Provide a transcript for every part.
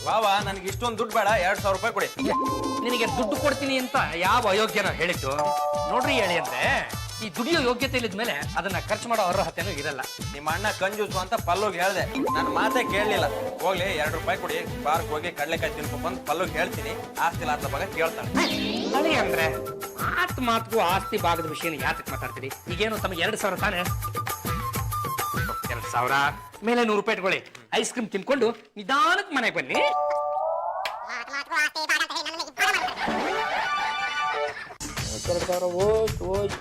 ಬಾವಾ ನನಗೆ ಇಷ್ಟೊಂದು ದುಡ್ಡು ಬೇಡ, 2000 ರೂಪಾಯಿ ಕೊಡಿ. ನಿನಗೆ ದುಡ್ಡು ಕೊಡ್ತೀನಿ ಅಂತ ಯಾವ ಅಯೋಗ್ಯನ ಹೇಳಿದ್ದು? ನೋಡ್ರಿ ಹೇಳಿ ಅಂದ್ರೆ ಈ ದುಡಿಯೋ ಯೋಗ್ಯತೆ ಇಲ್ಲಿದ್ಮೇಲೆ ಅದನ್ನ ಖರ್ಚು ಮಾಡೋ ಅರ್ಹತೆನೂ ಇರಲ್ಲ. ನಿಮ್ಮ ಅಣ್ಣ ಕಂಜೂಸು ಅಂತ ಪಲ್ಲುಗೆ ಹೇಳ್ದೆ, ನನ್ನ ಮಾತೇ ಕೇಳಲಿಲ್ಲ. ಹೋಗ್ಲಿ 2 ರೂಪಾಯಿ ಕೊಡಿ, ಪಾರ್ಕ್ ಹೋಗಿ ಕಡ್ಲೆಕಾಯಿ ತಿನ್ಕೊಂಡು ಬಂದು ಪಲ್ಲುಗೆ ಹೇಳ್ತೀನಿ, ಆಸ್ತಿ ಲಾತ ಭಾಗ ಕೇಳ್ತಾನೆ. ಅದೇ ಅಂದ್ರೆ ಮಾತಿಗೂ ಆಸ್ತಿ ಭಾಗದ ವಿಷಯನ ಯಾತಕ್ಕೆ ಮಾತಾಡ್ತೀರಿ? ಈಗೇನು ತಮಗೆ 2000 ತಾನೆ? 2000 ಮೇಲೆ 100 ರೂಪಾಯಿ ಇಟ್ಕೊಳ್ಳಿ, ಐಸ್ ಕ್ರೀಮ್ ತಿನ್ಕೊಂಡು ನಿಧಾನಕ್ಕೆ ಮನೆಗೆ ಬನ್ನಿ.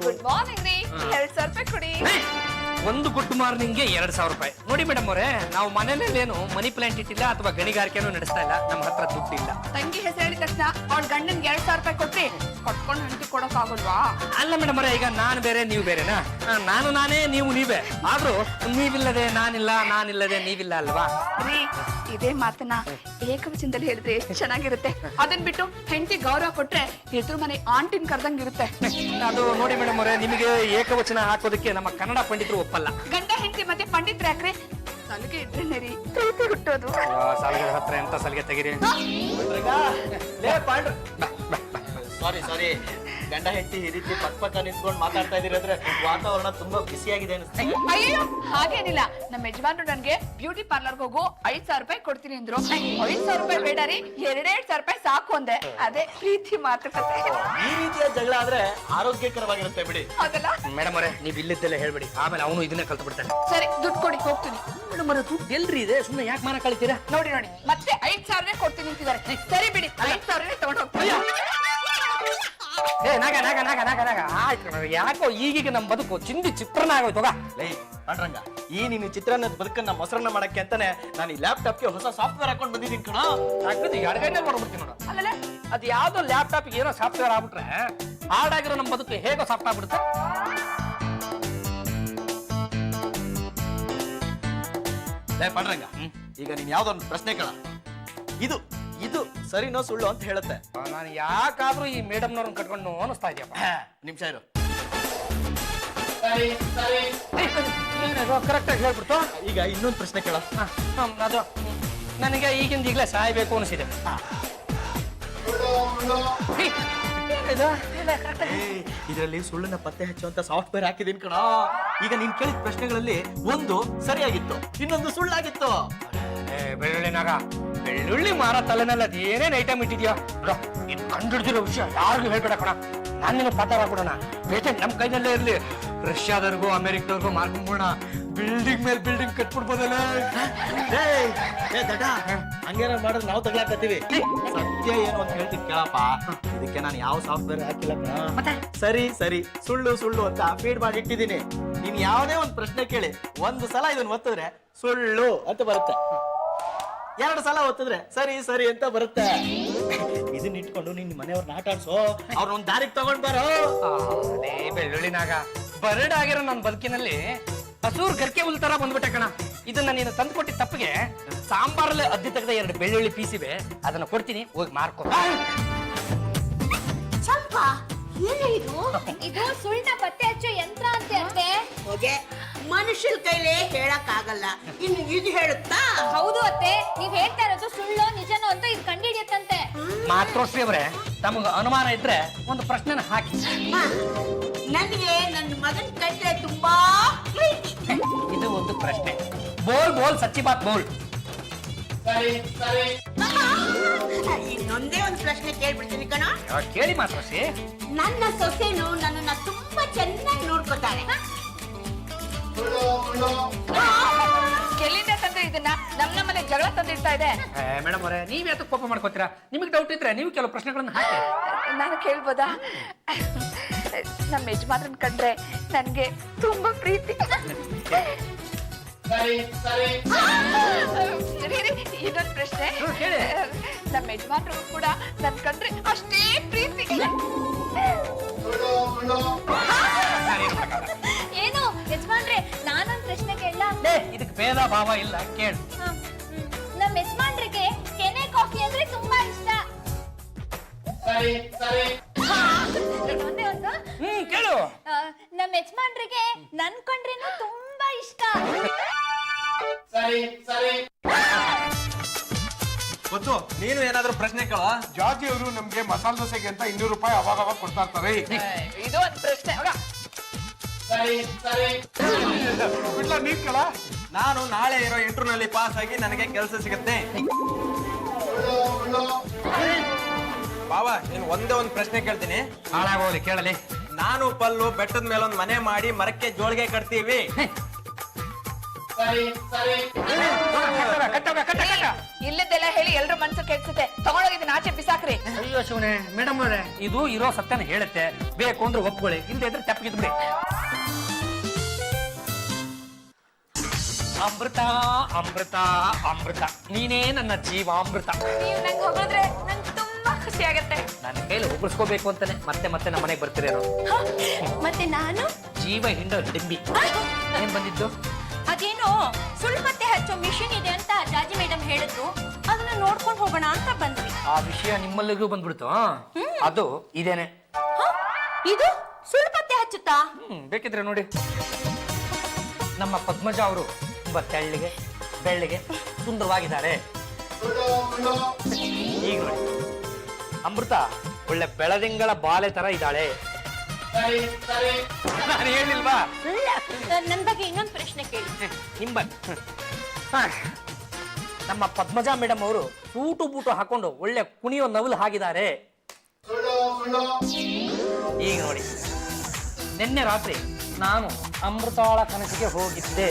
ಗುಡ್ ಮಾರ್ನಿಂಗ್ ರೀ, 2000 ರೂಪಾಯಿ ಕೊಡಿ. ಒಂದು ಗುಡ್ ಮಾರ್ನಿಂಗ್ಗೆ 2000 ರೂಪಾಯಿ. ನೋಡಿ ಮೇಡಮ್ ಅವರೇ, ನಾವು ಮನೇಲೇನು ಮನಿ ಪ್ಲಾಂಟ್ ಇಟ್ಟಿಲ್ಲ ಅಥವಾ ಗಣಿಗಾರಿಕೆನೂ ನಡೆಸ್ತಾ ಇಲ್ಲ, ನಮ್ಮ ಹತ್ರ ದುಡ್ಡು ಇಲ್ಲ. ತಂಗಿ ಹೆಸರು ಹೇಳಿದ ತಕ್ಷಣ ಅವ್ಳ ಗಂಡನ್ಗೆ 2000 ರೂಪಾಯಿ ಕೊಟ್ರಿ ಕಟ್ಕೊಂಡು ಹಂಟಿ ಕೊಡಕ್ ಆಗೋಲ್ವಾ? ಅಲ್ಲ ಮೇಡಮ್ ಅವರೇ, ಈಗ ನಾನು ಬೇರೆ ನೀವು ಬೇರೆನಾ? ನಾನು ನಾನೇ, ನೀವು ನೀವೇ. ಆದ್ರೂ ನೀವಿಲ್ಲದೆ ನಾನಿಲ್ಲ, ನಾನಿಲ್ಲದೆ ನೀವಿಲ್ಲ ಅಲ್ವಾ? ರೀ, ಇದೇ ಮಾತನ್ನ ಏಕವಚನದಲ್ಲಿ ಹೇಳಿದ್ರೆ ಎಷ್ಟು ಚೆನ್ನಾಗಿರುತ್ತೆ. ಅದನ್ ಬಿಟ್ಟು ಹೆಂಡತಿ ಗೌರವ ಕೊಟ್ರೆ ಎದುರು ಮನೆ ಆಂಟಿನ್ ಕರ್ದಂಗಿರುತ್ತೆ. ಅದು ನೋಡಿ ಮೇಡಮ್ ಅವರೇ, ನಿಮಗೆ ಏಕವಚನ ಹಾಕೋದಕ್ಕೆ ನಮ್ಮ ಕನ್ನಡ ಪಂಡಿತರು ಒಪ್ಪಲ್ಲ. ಗಂಡ ಹೆಂಡತಿ ಮತ್ತೆ ಪಂಡಿತ್ರ ಯಾಕ್ರೆ? ಸಲಿಗೆ ಇದ್ರೇನೆ ರೀ ಪ್ರೀತಿ ಹುಟ್ಟೋದು. ಸಾಲಿಗೆ ಹತ್ರ ಎಂತ ಸಲಿಗೆ ತೆಗಿರಿ. ಸಾರಿ ಗಂಡ ಹೆಂಡತಿ ಈ ರೀತಿ ಪಕ್ಕ ನಿಂತ್ಕೊಂಡು ಮಾತಾಡ್ತಾ ಇದೀರಿ ಅಂದ್ರೆ ವಾತಾವರಣ ತುಂಬಾ ಬಿಸಿಯಾಗಿದೆ ಅನಿಸ್ತದೆ. ಅಯ್ಯೋ ಹಾಗೇನಿಲ್ಲ, ನಮ್ಮ ಯಜಮಾನ್ರು ನನ್ಗೆ ಬ್ಯೂಟಿ ಪಾರ್ಲರ್ಗೆ ಹೋಗು 5000 ರೂಪಾಯಿ ಕೊಡ್ತೀನಿ ಅಂದ್ರು. 5000 ರೂಪಾಯಿ ಬೇಡ ರೀ, 2,500 ರೂಪಾಯಿ ಸಾಕು ಅಂದೆ. ಅದೇ ಪ್ರೀತಿ ಮಾತುಕತೆ. ಈ ರೀತಿಯ ಜಗಳ ಆದ್ರೆ ಆರೋಗ್ಯಕರವಾಗಿರುತ್ತೆ ಬಿಡಿ. ಹೌದಲ್ಲ ಮೇಡಮ್ ಅವರೇ, ನೀವು ಇಲ್ಲಿದ್ದೆಲ್ಲ ಹೇಳ್ಬಿಡಿ, ಆಮೇಲೆ ಅವನು ಇದನ್ನೇ ಕಲ್ತು ಬಿಡ್ತಾನೆ. ಸರಿ, ದುಡ್ಡು ಕೊಡಿ, ಹೋಗ್ತೀನಿ. ಮೇಡಮ್ ಅವರೇ, ದುಡ್ಡು ಎಲ್ರಿ ಇದೆ? ಸುಮ್ಮನೆ ಯಾಕೆ ಮಾನ ಕಳಿತೀರಾ? ನೋಡಿ ಮತ್ತೆ 5000 ಕೊಡ್ತೀನಿ ಅಂತಿದ್ದಾರೆ. ಸರಿ ಬಿಡಿ, 5000 ತಗೊಂಡು ಹೋಗ್ತೀನಿ. ಏ ನಾಗ ನಾಗ ನಾಗ ನಾಗ ನಾಗ ಆಯ್ತು. ಯಾಕೋ ಈಗೀಗ ನಮ್ಮ ಬದುಕು ಚಿಂದಿ ಚಿತ್ರನ ಆಗೋಯ್ತು. ಲೇ ಪಾಂಡ್ರಂಗ, ಈ ನಿನ್ನ ಚಿತ್ರಾನ್ನದ ಬದುಕನ್ನ ಮೊಸರನ್ನ ಮಾಡಕ್ಕೆ ಅಂತಾನೆ ನಾನು ಈ ಲ್ಯಾಪ್ಟಾಪ್ಗೆ ಹೊಸ ಸಾಫ್ಟ್ವೇರ್ ಹಾಕೊಂಡು ಬಂದಿದ್ದೀನಿ ಕಣ. ಎಡಗೈನೇ ಮಾಡ್ಬಿಡ್ತೀನಿ ನೋಡು. ಆಮೇಲೆ ಅದು ಯಾವ್ದೋ ಲ್ಯಾಪ್ಟಾಪ್ ಏನೋ ಸಾಫ್ಟ್ವೇರ್ ಆಗ್ಬಿಟ್ರೆ ಹಾರ್ಡ್ ಆಗಿರೋ ನಮ್ಮ ಬದುಕು ಹೇಗೋ ಸಾಫ್ಟ್ ಆಗ್ಬಿಡುತ್ತೆ. ಲೇ ಪಾಂಡ್ರಂಗ, ಈಗ ನೀನ್ ಯಾವ್ದೊಂದು ಪ್ರಶ್ನೆ ಕೇಳ, ಇದು ಇದು ಸರಿನೋ ಸುಳ್ಳು ಅಂತ ಹೇಳುತ್ತೆ. ನಾನು ಯಾಕಾದ್ರೂ ಈ ಮೇಡಮ್ನವ್ರನ್ನ ಕಟ್ಕೊಂಡು ಅನಿಸ್ತಾ ಇದೆಯಪ್ಪ. ನಿಮಿಷ ಇರು. ಕರೆಕ್ಟ್ ಆಗಿ ಹೇಳ್ಬಿಡ್ತು. ಈಗ ಇನ್ನೊಂದು ಪ್ರಶ್ನೆ ಕೇಳ. ಅದು ನನಗೆ ಈಗಿಂದ ಈಗಲೇ ಸಾಯ್ಬೇಕು ಅನಿಸಿದೆ. ಇದರಲ್ಲಿ ಸುಳ್ಳನ್ನ ಪತ್ತೆ ಹಚ್ಚುವಂತ ಸಾಫ್ಟ್ವೇರ್ ಹಾಕಿದೀನಿ ಕಣ. ಈಗ ನೀನ್ ಕೇಳಿದ ಪ್ರಶ್ನೆಗಳಲ್ಲಿ ಒಂದು ಸರಿಯಾಗಿತ್ತು, ಇನ್ನೊಂದು ಸುಳ್ಳಾಗಿತ್ತು. ಬೆಳ್ಳುಳ್ಳಿ ನಾಗ, ಬೆಳ್ಳುಳ್ಳಿ ಮಾರ ತಲೆನಲ್ಲಿ ಅದು ಏನೇನ್ ಐಟಮ್ ಇಟ್ಟಿದ್ಯಾ ಇದು ಕಂಡುಹಿಡಿದಿರೋ ವಿಷಯ ಯಾರಿಗೂ ಹೇಳ್ಬೇಡ ಕಣ. ನಾನಿನ್ನು ಪಾಠ ಮಾಡ್ಬಿಡೋಣ. ಪೇಟೆಂಟ್ ನಮ್ ಕೈನಲ್ಲೇ ಇರ್ಲಿ. ರಷ್ಯಾದವ್ರಿಗೂ ಅಮೆರಿಕದವ್ರಿಗೂ ಮಾರ್ಕೊಂಡ್ಬಿಡೋಣ. ಬಿಲ್ಡಿಂಗ್ ಮೇಲೆ ಬಿಲ್ಡಿಂಗ್ ಕಟ್ಬಿಡ್ಬೋದಲ್ಲ. ಹಂಗೇನ ಮಾಡಿದ್ರೆ ನಾವು ತಗೊಳಕತ್ತೀವಿ. ಸತ್ಯ ಏನು ಅಂತ ಹೇಳ್ತೀನಿ ಕೇಳಪ್ಪ. ಇದಕ್ಕೆ ನಾನು ಯಾವ ಸಾಫ್ಟ್ವೇರ್ ಹಾಕಿಲ್ಲ ಕಣ. ಸರಿ ಸರಿ ಸುಳ್ಳು ಸುಳ್ಳು ಅಂತ ಫೀಡ್ ಮಾಡಿ ಇಟ್ಟಿದ್ದೀನಿ. ನೀನ್ ಯಾವುದೇ ಒಂದು ಪ್ರಶ್ನೆ ಕೇಳಿ, ಒಂದು ಸಲ ಇದನ್ನ ಒತ್ತಿದ್ರೆ ಸುಳ್ಳು ಅಂತ ಬರುತ್ತೆ, 2 ಸಲ ಒತ್ತಿದ್ರೆ ಸರಿ ಸರಿ ಅಂತ ಬರುತ್ತೆ. ಇದನ್ನ ಇಟ್ಕೊಂಡು ನಿನ್ ಮನೆಯವ್ರನ್ನ ಆಟ ಆಡ್ಸೋ, ಅವ್ರನ್ನ ದಾರಿಗೆ ತಗೊಂಡ್ ಬರೋ. ಅದೇ ಬೆಳ್ಳುಳ್ಳಿನಾಗ ಬರ್ಡ್ ಆಗಿರೋ ನನ್ನ ಬದುಕಿನಲ್ಲಿ ಹಸೂರ್ ಗರ್ಕೆ ಹುಲ್ ತರ ಬಂದ್ಬಿಟ್ಟೆ ಕಣ. ಇದನ್ನ ನೀನು ತಂದು ಕೊಟ್ಟಿದ್ದ ತಪ್ಪಿಗೆ ಸಾಂಬಾರಲ್ಲಿ ಅದ್ದಿ ತೆಗೆದ 2 ಬೆಳ್ಳುಳ್ಳಿ ಪೀಸಿವೆ, ಅದನ್ನ ಕೊಡ್ತೀನಿ, ಹೋಗಿ ಮಾರ್ಕೊ. ಸ್ವಲ್ಪ ಇದು ಸುಳ್ಳ ಪತ್ತೆ ಹಚ್ಚೋ ಯಂತ್ರ ಅಂತೆ. ಹೋಗೆ ಮನುಷ್ಯನ ಕೈಲೇ ಹೇಳಕ್ ಆಗಲ್ಲ, ಇನ್ನು ಇದು ಹೇಳುತ್ತಾ? ಹೌದು ಅತ್ತೆ, ನೀವ್ ಹೇಳ್ತಾ ಇರೋದು ಸುಳ್ಳೋ ನಿಜನೋ ಅಂತ ಇದು ಕಂಡಿಡಿಯತ್ತಂತೆ. ಮಾತ್ರೋಶ್ರೀ ಅವರೇ, ತಮಗ ಅನುಮಾನ ಇದ್ರೆ ಒಂದು ಪ್ರಶ್ನೆನ ಹಾಕಿ. ನನಗೆ ನನ್ನ ಮಗನ ಕಂಡ್ರೆ ತುಂಬಾ ಪ್ರೀತಿ. ಇದು ಒಂದು ಪ್ರಶ್ನೆ. ಬೋಲ್ ಬೋಲ್ ಸಚ್ಚಿ ಬಾತ್ ಬೋಲ್. ಇನ್ನೊಂದೇ ಒಂದು ಪ್ರಶ್ನೆ ಕೇಳ್ಬಿಡ್ತೀನಿ ಕಣ. ಕೇಳಿ ಮಾತ್ರೋಶ್ರೀ. ನನ್ನ ಸೊಸೆನು ನನ್ನನ್ನ ತುಂಬಾ ಚೆನ್ನಾಗಿ ನೋಡ್ಕೊತಾಳೆ. ಎಲ್ಲಿಂದ ತಂದ್ರೆ ಇದನ್ನ ನಮ್ಮನೆ ಜಗಳ ತಂದಿರ್ತಾ ಇದೆ. ಮೇಡಮ್ ಅವರೇ, ನೀವ್ ಯಾತಕ್ಕೆ ಕೋಪ ಮಾಡ್ಕೋತೀರಾ? ನಿಮಗೆ ಡೌಟ್ ಇದ್ರೆ ನೀವು ಕೆಲವು ಪ್ರಶ್ನೆಗಳನ್ನ ಹಾಕಿ. ನಾನು ಕೇಳ್ಬೋದಾ? ನಮ್ಮ ಯಜಮಾನ್ರನ್ ಕಂಡ್ರೆ ನನ್ಗೆ ತುಂಬಾ ಪ್ರೀತಿ. ಇದೊಂದು ಪ್ರಶ್ನೆ. ನಮ್ಮ ಯಜಮಾನ್ರಿಗೂ ಕೂಡ ನನ್ ಕಂಡ್ರೆ ಅಷ್ಟೇ ಪ್ರೀತಿ. ಏನು ಯಜಮಾನ್ರೆ, ನಾನೊಂದ್ ಪ್ರಶ್ನೆ ಕೇಳಲ್ಲ? ಇದಕ್ಕೆ ಭೇದ ಭಾವ ಇಲ್ಲ, ಕೇಳು. ನಮ್ಮ ಯಜಮಾನ್ರಿಗೆ ಕೆನೆ ಕಾಫಿ ಅಂದ್ರೆ ತುಂಬಾ ಇಷ್ಟ. ಒಂದೇ ಒಂದು. ಕೇಳು. ನಮ್ಮ ಯಜಮಾನ್ರಿಗೆ ನನ್ ಕಂಡ್ರೇನು ತುಂಬಾ ಇಷ್ಟ. ಗೊತ್ತು ಪಂಚು ನೀನು ಏನಾದ್ರೂ ಪ್ರಶ್ನೆ ಕೇಳೋ. ಜಾರ್ಜಿ ಅವರು ನಮ್ಗೆ ಮಸಾಲೆ ದೋಸೆಗೆ ಅಂತ 200 ರೂಪಾಯಿ ಅವಾಗ ಕೊಡ್ತಾ ಇರ್ತಾರೆ. ಇದು ಒಂದ್ ಪ್ರಶ್ನೆ. ಹೋಗ. ಬಿಡ್ಲಾ ನೀನ್ ಕೇಳ. ನಾನು ನಾಳೆ ಇರೋ ಇಂಟರ್ವ್ಯೂನಲ್ಲಿ ಪಾಸ್ ಆಗಿ ನನಗೆ ಕೆಲಸ ಸಿಗುತ್ತೆ. ಬಾವಾ ನೀನು ಒಂದೇ ಒಂದು ಪ್ರಶ್ನೆ ಕೇಳ್ತೀನಿ. ಹಾಳಾಗೋಲಿ ಕೇಳಲಿ. ನಾನು ಪಲ್ಲು ಬೆಟ್ಟದ ಮೇಲೊಂದು ಮನೆ ಮಾಡಿ ಮರಕ್ಕೆ ಜೋಳಿಗೆ ಕಟ್ತೀವಿ. ಇಲ್ಲದೆಲ್ಲ ಹೇಳಿ ಎಲ್ರ ಮನ್ಸು ಕೆಡ್ಸುತ್ತೆ. ತಗೊಂಡೋಗಿದ್ದೀನಿ ಆಚೆ ಬಿಸಾಕ್ರಿ. ಅಯ್ಯೋ ಶಿವನೇ, ಮೇಡಮ್ ಅವರೇ ಇದು ಇರೋ ಸತ್ಯನ ಹೇಳುತ್ತೆ. ಬೇಕು ಅಂದ್ರೆ ಒಪ್ಕೊಳ್ಳಿ, ಇಲ್ಲದೆ ಇದ್ರೆ ತಪ್ಪಿದ್ರೆ. ಅಮೃತ ಅಮೃತ ಅಮೃತ, ನೀನೇ ನನ್ನ ಜೀವಾಮೃತ. ನೀವು ನಂಗೆ ಹೊಗಳಿದ್ರೆ ನಂಗೆ ತುಂಬಾ ಖುಷಿ ಆಗತ್ತೆ. ನನ್ನ ಕೈಲಿ ಉಗುಳಿಸ್ಕೋಬೇಕು ಅಂತಾನೆ ಮತ್ತೆ ಮತ್ತೆ ನಮ್ಮ ಮನೆಗೆ ಬರ್ತಿರೋ. ಮತ್ತೆ ನಾನು ಜೀವ ಹಿಂಡ ಹಿಡಿಂಬಿ. ಏನ್ ಬಂದಿದ್ದು? ಅದೇನೋ ಸುಳ್ಳು ಪತ್ತೆ ಹಚ್ಚೋ ಮಿಷಿನ್ ಇದೆ ಅಂತ ಜಾಜಿ ಮೇಡಮ್ ಹೇಳಿದ್ರು, ಅದನ್ನ ನೋಡ್ಕೊಂಡು ಹೋಗೋಣ ಅಂತ ಬಂದ್ವಿ. ಆ ವಿಷಯ ನಿಮ್ಮಲ್ಲಿಗೂ ಬಂದ್ಬಿಡ್ತು. ಅದು ಇದೇನೆ. ಇದು ಸುಳ್ಳು ಪತ್ತೆ ಹಚ್ಚುತ್ತಾ? ಬೇಕಿದ್ರೆ ನೋಡಿ. ನಮ್ಮ ಪದ್ಮಜ ಅವರು ತುಂಬಾ ತೆಳ್ಳಿಗೆ ಬೆಳ್ಳಿಗೆ ಸುಂದರವಾಗಿದ್ದಾರೆ. ಈಗ ನೋಡಿ, ಅಮೃತ ಒಳ್ಳೆ ಬೆಳದಿಂಗಳ ಬಾಲೆ ತರ ಇದ್ದಾಳೆ. ನಾನು ಹೇಳಿಲ್ವಾ? ನನ್ ಬಗ್ಗೆ ಇನ್ನೊಂದು ಪ್ರಶ್ನೆ ಕೇಳಿ. ನಮ್ಮ ಪದ್ಮಜಾ ಮೇಡಮ್ ಅವರು ಸೂಟು ಬೂಟು ಹಾಕೊಂಡು ಒಳ್ಳೆ ಕುಣಿಯೋ ನವಲು ಹಾಕಿದ್ದಾರೆ. ಈಗ ನೋಡಿ, ನಿನ್ನೆ ರಾತ್ರಿ ನಾನು ಅಮೃತಾಳ ಕನಸಿಗೆ ಹೋಗಿದ್ದೆ.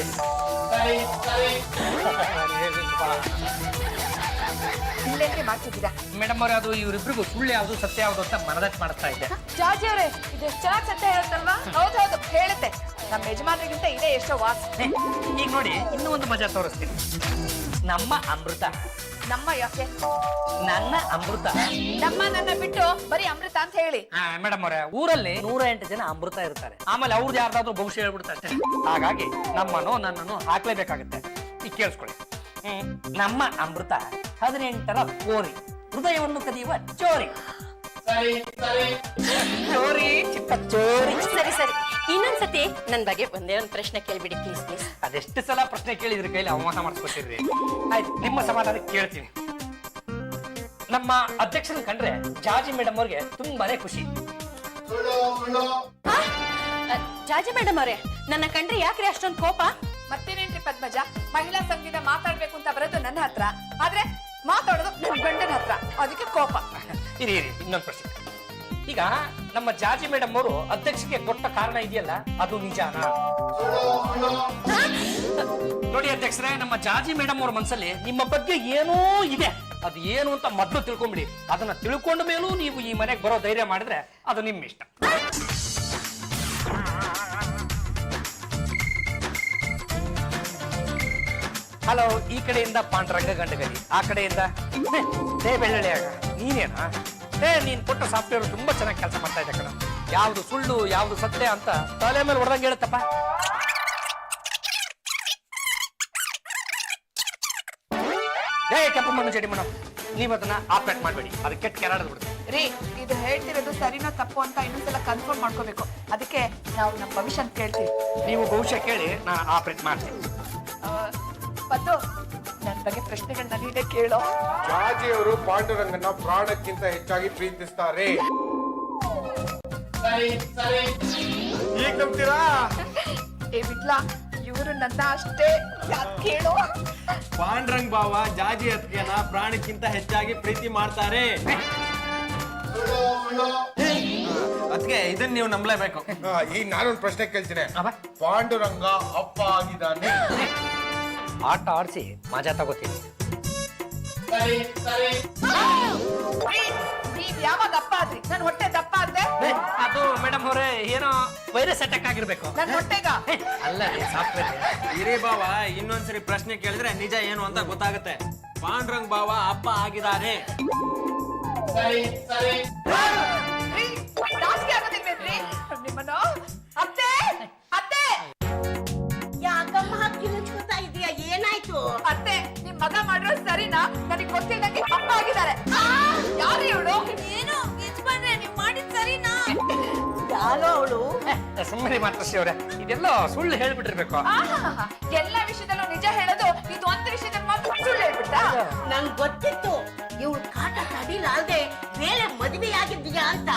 ಇಲ್ಲೇನ್ರಿ ಮಾಡ್ತಿದ್ದೀರಾ? ಮೇಡಮ್ ಅವರೇ, ಅದು ಇವರಿಬ್ರಿಗೂ ಸುಳ್ಳು ಯಾವುದು ಸತ್ಯ ಯಾವುದು ಅಂತ ಮನದಟ್ಟು ಮಾಡ್ತಾ ಇದ್ದೆ. ಜಾಜಿ ಅವರೇ, ಇದು ಎಷ್ಟು ಚೆನ್ನಾಗಿ ಸತ್ಯ ಹೇಳುತ್ತಲ್ವಾ? ಹೌದು ಹೇಳುತ್ತೆ. ನಮ್ಮ ಯಜಮಾನ್ರಿಗಿಂತ ಇದೇ ಎಷ್ಟೋ ವಾಸ್. ಈಗ ನೋಡಿ, ಇನ್ನೂ ಒಂದು ಮಜಾ ತೋರಿಸ್ತೀನಿ. ನಮ್ಮ ಅಮೃತ, ನಮ್ಮ ಯಾಕೆ ನನ್ನ ಅಮೃತ, ನನ್ನ ಬಿಟ್ಟು ಬರೀ ಅಮೃತ ಅಂತ ಹೇಳಿ. ಮೇಡಮ್ ಅವರೇ, ಊರಲ್ಲಿ 108 ಜನ ಅಮೃತ ಇರ್ತಾರೆ. ಆಮೇಲೆ ಅವ್ರದ್ದು ಯಾರ್ದಾದ್ರು ಭವಿಷ್ಯ ಹೇಳ್ಬಿಡ್ತಾರೆ ಅಷ್ಟೇ. ಹಾಗಾಗಿ ನಮ್ಮನ್ನು ನನ್ನನ್ನು ಹಾಕ್ಲೇಬೇಕಾಗುತ್ತೆ. ಈಗ ಕೇಳಿಸ್ಕೊಳ್ಳಿ. ನಮ್ಮ ಅಮೃತ 18ರ ಕೋರಿ, ಹೃದಯವನ್ನು ಕದಿಯುವ ಚೋರಿ. ಚೋರಿ ಚಿಕ್ಕ ಚೋರಿ. ಸರಿ ಸರಿ, ಇನ್ನೊಂದ್ಸತಿ ನನ್ ಬಗ್ಗೆ ಒಂದೇ ಒಂದು ಪ್ರಶ್ನೆ ಕೇಳ್ಬಿಡಿ ಪ್ಲೀಸ್ ಪ್ಲೀಸ್. ಅದೆಷ್ಟು ಸಲ ಪ್ರಶ್ನೆ ಕೇಳಿದ್ರ ಕೈಲಿ ಅವಮಾನ ಮಾಡಿಸ್ಕೊತಿರ್ರಿ. ಆಯ್ತು, ನಿಮ್ಮ ಸಮಾಧಾನ ಕೇಳ್ತೀನಿ. ನಮ್ಮ ಅಧ್ಯಕ್ಷರನ್ನ ಕಂಡ್ರೆ ಜಾಜಿ ಮೇಡಮ್ ಅವ್ರಿಗೆ ತುಂಬಾನೇ ಖುಷಿ. ಜಾಜಿ ಮೇಡಮ್ ಅವರೇ, ನನ್ನ ಕಂಡ್ರೆ ಯಾಕ್ರಿ ಅಷ್ಟೊಂದು ಕೋಪ? ಮತ್ತೇನೇನ್ರಿ ಪದ್ಮಜ, ಮಹಿಳಾ ಸಂಘದ ಮಾತಾಡ್ಬೇಕು ಅಂತ ಬರೋದು ನನ್ನ ಹತ್ರ, ಆದ್ರೆ ಮಾತಾಡೋದು ನನ್ನ ಗಂಡನ ಹತ್ರ, ಅದಕ್ಕೆ ಕೋಪ. ಇರಿ ಇನ್ನೊಂದು ಪ್ರಶ್ನೆ. ಈಗ ನಮ್ಮ ಜಾಜಿ ಮೇಡಮ್ ಅವರು ಅಧ್ಯಕ್ಷಕ್ಕೆ ಕೊಟ್ಟ ಕಾರಣ ಇದೆಯಲ್ಲ, ಅದು ನಿಜಾನಾ? ನೋಡಿ ಅಧ್ಯಕ್ಷರೇ, ನಮ್ಮ ಜಾಜಿ ಮೇಡಮ್ ಅವ್ರ ಮನಸ್ಸಲ್ಲಿ ನಿಮ್ಮ ಬಗ್ಗೆ ಏನೋ ಇದೆ. ಅದು ಏನು ಅಂತ ಮೊದಲು ತಿಳ್ಕೊಂಬಿಡಿ. ಅದನ್ನ ತಿಳ್ಕೊಂಡ ಮೇಲೂ ನೀವು ಈ ಮನೆಗೆ ಬರೋ ಧೈರ್ಯ ಮಾಡಿದ್ರೆ ಅದು ನಿಮ್ಮ ಇಷ್ಟ. ಹಲೋ, ಈ ಕಡೆಯಿಂದ ಪಾಂಡ್ರಂಗ ಗಂಡಗಲಿ, ಆ ಕಡೆಯಿಂದ ಬೆಳ್ಳುಳ್ಳಿಯಾಗ. ನೀನೇನಾ? ನೀನ್ ಕೊಟ್ಟ ಸಾಫ್ಟ್ವೇರ್ ತುಂಬಾ ಚೆನ್ನಾಗಿ ಕೆಲಸ ಮಾಡ್ತಾ ಇದೆ ಕಣ. ಯಾವ್ದು ಸುಳ್ಳು ಯಾವ್ದು ಸತ್ಯ ಅಂತ ತಲೆ ಮೇಲೆ ಹೊಡೆದಂಗೆ ಹೇಳುತ್ತಪ್ಪ. ಕೆಂಪು ಮಣ್ಣು ಜಡಿ ಮಣ್ಣು, ನೀವ್ ಅದನ್ನ ಆಪರೇಟ್ ಮಾಡ್ಬೇಡಿ, ಅದು ಕೆಟ್ಟ ಕೆರಾಡದ್ ಬಿಡುತ್ತೆ. ರೀ, ಇದು ಹೇಳ್ತಿರೋದು ಸರಿನೋ ತಪ್ಪು ಅಂತ ಇನ್ನೊಂದ್ಸಲ ಕನ್ಫರ್ಮ್ ಮಾಡ್ಕೋಬೇಕು. ಅದಕ್ಕೆ ನಾವು ನಮ್ಮ ಭವಿಷ್ಯ ಅಂತ ಕೇಳ್ತೀವಿ. ನೀವು ಭವಿಷ್ಯ ಕೇಳಿ, ನಾನು ಆಪರೇಟ್ ಮಾಡ್ತೀನಿ. ಪದ್ದು, ನನ್ನ ಬಗ್ಗೆ ಪ್ರಶ್ನೆಗಳನ್ನ ನೀನೇ ಕೇಳೋ. ಜಾರ್ಜಿ ಅವರು ಪಾಂಡುರಂಗನ ಪ್ರಾಣಕ್ಕಿಂತ ಹೆಚ್ಚಾಗಿ ಪ್ರೀತಿಸ್ತಾರೆ. ಈಗ ನಂಬ್ತೀರಾ? ಏ ಬಿಡ್ಲಾ, ಇವರು ನನ್ನ ಅಷ್ಟೇ ಯಾಕೆ ಕೇಳೋ? ಪಾಂಡ್ರಂಗ್ ಬಾವ ಜಾಜಿ ಅತ್ತಿಗೆನ ಪ್ರಾಣಕ್ಕಿಂತ ಹೆಚ್ಚಾಗಿ ಪ್ರೀತಿ ಮಾಡ್ತಾರೆ. ಅದಕ್ಕೆ ಇದನ್ನ ನೀವು ನಂಬಲೇಬೇಕು. ಈಗ ನಾನೊಂದು ಪ್ರಶ್ನೆ ಕೇಳ್ತೀನಿ. ಪಾಂಡುರಂಗ ಅಪ್ಪ ಆಗಿದ್ದಾನೆ. ಆಟ ಆಡಿಸಿ ಮಜಾ ತಗೋತೀನಿ. ನೀವ್ ಯಾವಾಗ ಅಪ್ಪ ಆದ್ರಿ? ನನ್ ಹೊಟ್ಟೆ ದಪ್ಪ ಆದ್ರೆ? ಅದು ಮೇಡಮ್ ಅವರೇ, ಏನೋ ವೈರಸ್ ಅಟ್ಯಾಕ್ ಆಗಿರ್ಬೇಕು. ನನ್ ಹೊಟ್ಟೆಗ ಅಲ್ಲ, ಸಾಫ್ಟ್ವೇರ್. ಹಿರಿ ಬಾವ ಇನ್ನೊಂದ್ಸರಿ ಪ್ರಶ್ನೆ ಕೇಳಿದ್ರೆ ನಿಜ ಏನು ಅಂತ ಗೊತ್ತಾಗುತ್ತೆ. ಪಾಂಡ್ರಂಗ್ ಬಾವ ಅಪ್ಪ ಆಗಿದ್ದಾರೆ. ಜಾಸ್ತಿ ಆಗೋದಿಲ್ವೇನ್ರಿ ನಿಮ್ಮನ್ನು? ಅತ್ತೆ ಅತ್ತೆ, ಯಾಕಮ್ಮ ಹಾಕಿ ಮುಚ್ಕೋತಾ ಇದೀಯಾ? ಏನಾಯ್ತು? ಅತ್ತೆ, ನಿಮ್ ಮಗ ಮಾಡಿರೋ ಸರಿನಾ? ನನಗೆ ಗೊತ್ತಿಲ್ಲದಂಗೆ ಅಪ್ಪ ಆಗಿದ್ದಾರೆ. ಯಾರು ಇವಳು? ಏನು ಯಜಮಾನ್ರೆ, ನೀವ್ ಮಾಡಿದ್ ಸರಿನಾ? ಯಾರೋ ಅವಳು. ಸುಮ್ಮನೆ ಮಾತ್ರ ಅವ್ರೆ, ಇದೆಲ್ಲ ಸುಳ್ಳು ಹೇಳ್ಬಿಟ್ಟಿರ್ಬೇಕು. ಎಲ್ಲ ವಿಷಯದಲ್ಲೂ ನಿಜ ಹೇಳೋದು, ಇದು ಒಂದು ವಿಷಯದಲ್ಲಿ ಮಾತ್ರ ಸುಳ್ಳು ಹೇಳ್ಬಿಟ್ಟ? ನಂಗ್ ಗೊತ್ತಿತ್ತು ಇವಳು ಕಾಟ ತಡಿಲಾರ್ದೆ ಮೇಲೆ ಮದುವೆಯಾಗಿದ್ದೀಯಾ ಅಂತ.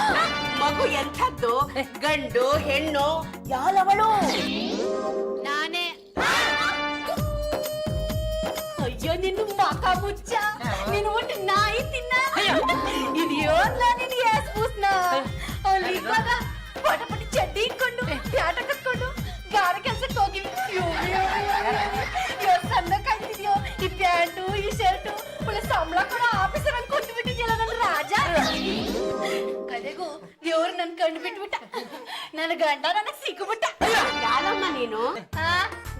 ಮಗು ಎಂಥದ್ದು? ಗಂಡು ಹೆಣ್ಣು ಯಾವಳು? ನಾನೇ. ಅಯ್ಯೋ ನಿನ್ನ ಮಕ ಮುಚ್ಚ, ನೀನು ಒಟ್ಟು ನಾಯಿ ತಿನ್ನ. ಇದ್ಯೋಲ್ಲ ನಿನಗೆ ಸ್ಪೂಸ್ನ ಅಲ್ಲಿ ಇವಾಗ ಪಟಪಟಿ ಚಡ್ಡಿ ಇಟ್ಕೊಂಡು ಪ್ಯಾಟ ಕತ್ಕೊಂಡು ಗಾರ ಕೆಲ್ಸಕ್ಕೆ ಹೋಗಿ ಸಣ್ಣ ಕಾಣ್ತಿದ್ಯೋ ಈ ಪ್ಯಾಂಟು ಈ ಶರ್ಟು ಒಳ್ಳೆ ಸಂಬಳ ಕೂಡ ಆಫೀಸರ್ ಅಂತ ಕೊಟ್ಟು ಬಿಟ್ಟಿದ್ಯಲ್ಲ ನನ್ನ ರಾಜ. ಕಡೆಗೂ ದೇವ್ರು ನನ್ ಕಂಡು ಬಿಟ್ಬಿಟ್ಟ, ನನ್ನ ಗಂಡ ನನಗ್ ಸಿಕ್ಬಿಟ್ಟ. ಯಾರಮ್ಮ ನೀನು?